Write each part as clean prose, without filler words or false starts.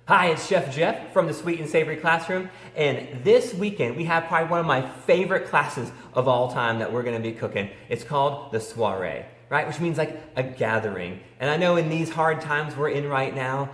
Hi, it's Chef Jeff from the Sweet and Savory Classroom, and this weekend we have probably one of my favorite classes of all time that we're going to be cooking. It's called the Soirèe, right? Which means like a gathering. And I know in these hard times we're in right now,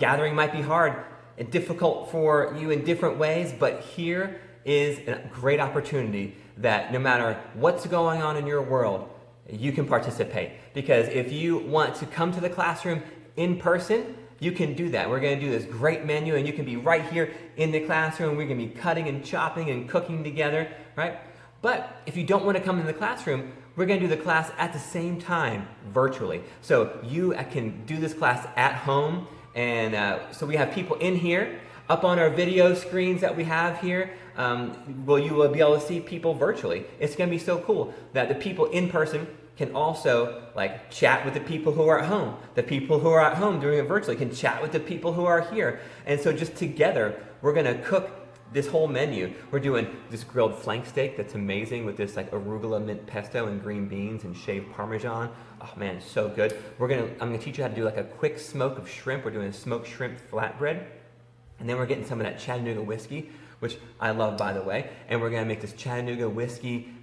gathering might be hard and difficult for you in different ways, but here is a great opportunity that no matter what's going on in your world, you can participate. Because if you want to come to the classroom in person, you can do that. We're going to do this great menu, and you can be right here in the classroom. We're going to be cutting and chopping and cooking together, right? But if you don't want to come in the classroom, we're going to do the class at the same time virtually. So you can do this class at home, and so we have people in here. Up on our video screens that we have here, you will be able to see people virtually. It's going to be so cool that the people in person can also like chat with the people who are at home. The people who are at home doing it virtually can chat with the people who are here. And so just together, we're gonna cook this whole menu. We're doing this grilled flank steak that's amazing with this like arugula mint pesto and green beans and shaved Parmesan. Oh man, it's so good. I'm gonna teach you how to do like a quick smoke of shrimp. We're doing a smoked shrimp flatbread. And then we're getting some of that Chattanooga whiskey, which I love, by the way. And we're gonna make this Chattanooga whiskey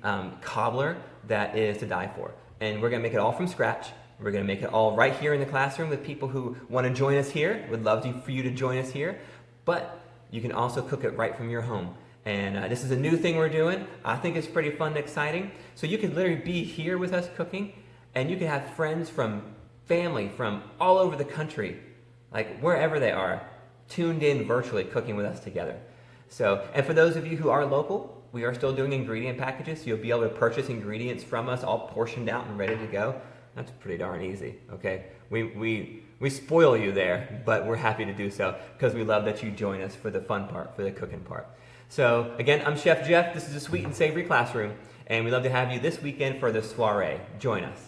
cobbler that is to die for. And we're gonna make it all from scratch. We're gonna make it all right here in the classroom with people who wanna join us here. Would love for you to join us here. But you can also cook it right from your home. And this is a new thing we're doing. I think it's pretty fun and exciting. So you can literally be here with us cooking, and you can have friends from family from all over the country, like wherever they are, tuned in virtually cooking with us together. So, and for those of you who are local, we are still doing ingredient packages, so you'll be able to purchase ingredients from us all portioned out and ready to go. That's pretty darn easy, okay? We spoil you there, but we're happy to do so because we love that you join us for the fun part, for the cooking part. So again, I'm Chef Jeff. This is a Sweet and Savory Classroom, and we'd love to have you this weekend for the soiree. Join us.